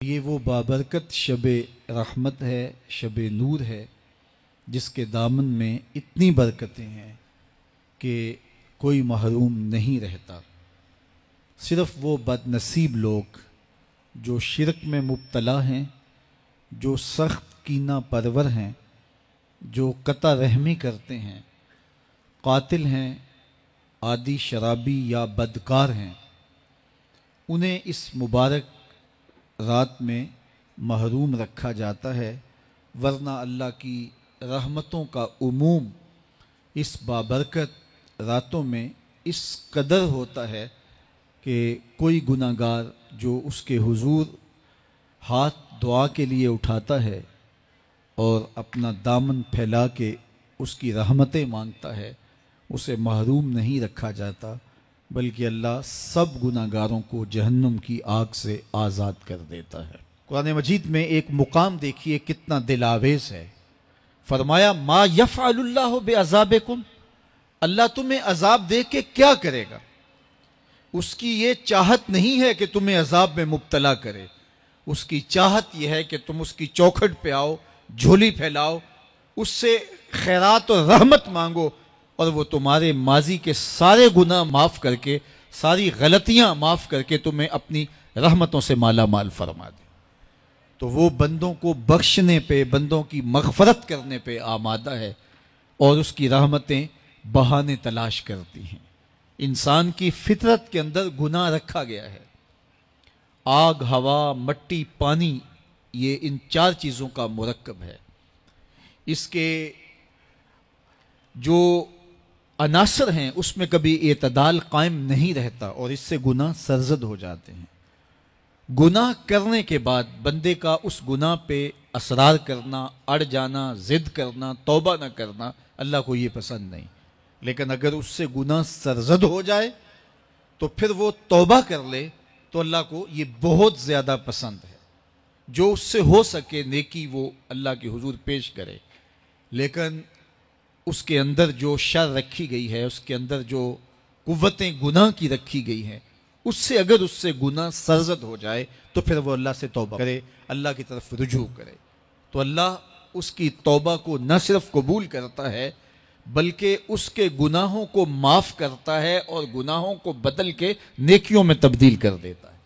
یہ وہ بابرکت شب رحمت ہے، شب نور ہے، جس کے دامن میں اتنی برکتیں ہیں کہ کوئی محروم نہیں رہتا۔ صرف وہ بد نصیب لوگ جو شرک میں مبتلا ہیں، جو سخت کینہ پرور ہیں، جو قطع رحمی کرتے ہیں، قاتل ہیں، عادی شرابی یا بدکار ہیں، انہیں اس مبارک رات میں محروم رکھا جاتا ہے، ورنہ اللہ کی رحمتوں کا عموم اس بابرکت راتوں میں اس قدر ہوتا ہے کہ کوئی گناہ گار جو اس کے حضور ہاتھ دعا کے لیے اٹھاتا ہے اور اپنا دامن پھیلا کے اس کی رحمتیں مانگتا ہے، اسے محروم نہیں رکھا جاتا، بلکہ اللہ سب گناہ گاروں کو جہنم کی آگ سے آزاد کر دیتا ہے۔ قرآن مجید میں ایک مقام دیکھیے کتنا دل آویز ہے۔ فرمایا ما یفعل اللہ بعذابکم، اللہ تمہیں عذاب دے کے کیا کرے گا؟ اس کی یہ چاہت نہیں ہے کہ تمہیں عذاب میں مبتلا کرے، اس کی چاہت یہ ہے کہ تم اس کی چوکھٹ پہ آؤ، جھولی پھیلاؤ، اس سے خیرات اور رحمت مانگو، اور وہ تمہارے ماضی کے سارے گناہ معاف کر کے، ساری غلطیاں معاف کر کے تمہیں اپنی رحمتوں سے مالا مال فرما دے۔ تو وہ بندوں کو بخشنے پہ، بندوں کی مغفرت کرنے پہ آمادہ ہے، اور اس کی رحمتیں بہانے تلاش کرتی ہیں۔ انسان کی فطرت کے اندر گناہ رکھا گیا ہے۔ آگ، ہوا، مٹی، پانی، یہ ان چار چیزوں کا مرکب ہے۔ اس کے جو عناصر ہیں اس میں کبھی اعتدال قائم نہیں رہتا، اور اس سے گناہ سرزد ہو جاتے ہیں۔ گناہ کرنے کے بعد بندے کا اس گناہ پہ اصرار کرنا، اڑ جانا، ضد کرنا، توبہ نہ کرنا اللہ کو یہ پسند نہیں، لیکن اگر اس سے گناہ سرزد ہو جائے تو پھر وہ توبہ کر لے تو اللہ کو یہ بہت زیادہ پسند ہے۔ جو اس سے ہو سکے نیکی وہ اللہ کے حضور پیش کرے، لیکن اس کے اندر جو شر رکھی گئی ہے، اس کے اندر جو قوتیں گناہ کی رکھی گئی ہیں، اس سے اگر اس سے گناہ سرزد ہو جائے تو پھر وہ اللہ سے توبہ کرے، اللہ کی طرف رجوع کرے، تو اللہ اس کی توبہ کو نہ صرف قبول کرتا ہے بلکہ اس کے گناہوں کو معاف کرتا ہے اور گناہوں کو بدل کے نیکیوں میں تبدیل کر دیتا ہے۔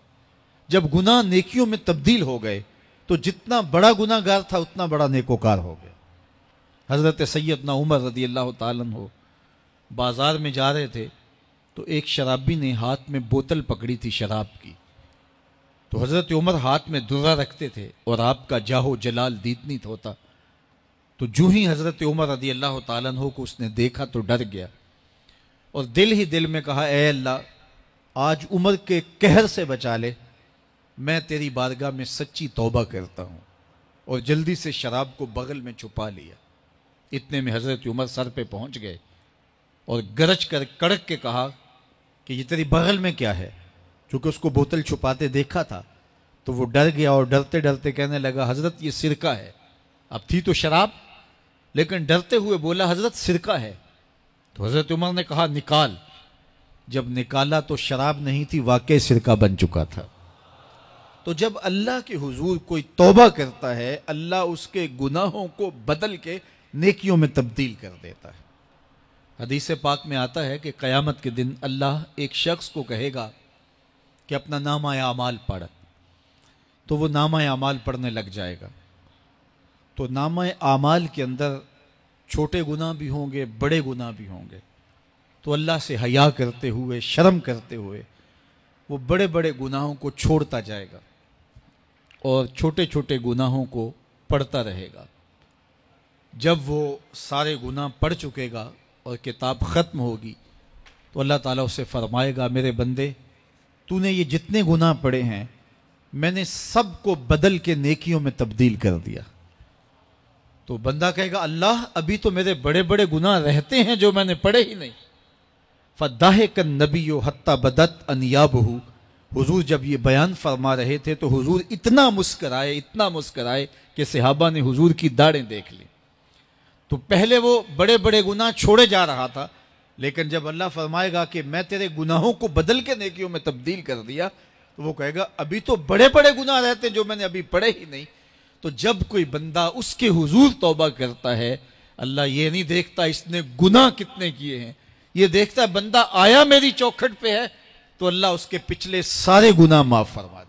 جب گناہ نیکیوں میں تبدیل ہو گئے تو جتنا بڑا گناہ گار تھا اتنا بڑا نیکوکار ہو گیا۔ حضرت سیدنا عمر رضی اللہ تعالیٰ عنہ بازار میں جا رہے تھے تو ایک شرابی نے ہاتھ میں بوتل پکڑی تھی شراب کی، تو حضرت عمر ہاتھ میں درہ رکھتے تھے اور آپ کا جاہ و جلال دیتنیت ہوتا، تو جو ہی حضرت عمر رضی اللہ تعالیٰ عنہ کو اس نے دیکھا تو ڈر گیا، اور دل ہی دل میں کہا اے اللہ آج عمر کے قہر سے بچا لے، میں تیری بارگاہ میں سچی توبہ کرتا ہوں، اور جلدی سے شراب کو بغل میں چھپا لیا۔ اتنے میں حضرت عمر سر پہ پہنچ گئے اور گرج کر کڑک کے کہا کہ یہ تیری بغل میں کیا ہے؟ چونکہ اس کو بوتل چھپاتے دیکھا تھا تو وہ ڈر گیا اور ڈرتے ڈرتے کہنے لگا حضرت یہ سرکہ ہے۔ اب تھی تو شراب، لیکن ڈرتے ہوئے بولا حضرت سرکہ ہے۔ تو حضرت عمر نے کہا نکال۔ جب نکالا تو شراب نہیں تھی، واقعی سرکہ بن چکا تھا۔ تو جب اللہ کے حضور کوئی توبہ کرتا ہے، اللہ اس کے گناہوں کو بدل کے نیکیوں میں تبدیل کر دیتا ہے۔ حدیث پاک میں آتا ہے کہ قیامت کے دن اللہ ایک شخص کو کہے گا کہ اپنا نامہ اعمال پڑھ، تو وہ نامہ اعمال پڑھنے لگ جائے گا، تو نامہ اعمال کے اندر چھوٹے گناہ بھی ہوں گے، بڑے گناہ بھی ہوں گے، تو اللہ سے حیا کرتے ہوئے، شرم کرتے ہوئے وہ بڑے بڑے گناہوں کو چھوڑتا جائے گا اور چھوٹے چھوٹے گناہوں کو پڑھتا رہے گا۔ جب وہ سارے گناہ پڑھ چکے گا اور کتاب ختم ہوگی تو اللہ تعالیٰ اسے فرمائے گا میرے بندے تو نے یہ جتنے گناہ پڑھے ہیں میں نے سب کو بدل کے نیکیوں میں تبدیل کر دیا۔ تو بندہ کہے گا اللہ ابھی تو میرے بڑے بڑے گناہ رہتے ہیں جو میں نے پڑھے ہی نہیں۔ فَضَحِكَ النَّبِيُّ حَتَّى بَدَتْ أَنْيَابُهُ، حضور جب یہ بیان فرما رہے تھے تو حضور اتنا مسکرائے کہ صحابہ نے حضور کی داڑھیں دیکھ لی۔ تو پہلے وہ بڑے بڑے گناہ چھوڑے جا رہا تھا، لیکن جب اللہ فرمائے گا کہ میں تیرے گناہوں کو بدل کے نیکیوں میں تبدیل کر دیا تو وہ کہے گا ابھی تو بڑے بڑے گناہ رہتے ہیں جو میں نے ابھی پڑھے ہی نہیں. تو جب کوئی بندہ اس کے حضور توبہ کرتا ہے، اللہ یہ نہیں دیکھتا اس نے گناہ کتنے کیے ہیں، یہ دیکھتا ہے بندہ آیا میری چوکھٹ پہ ہے تو اللہ اس کے پچھلے سارے گناہ معاف فرما دیتا ہے.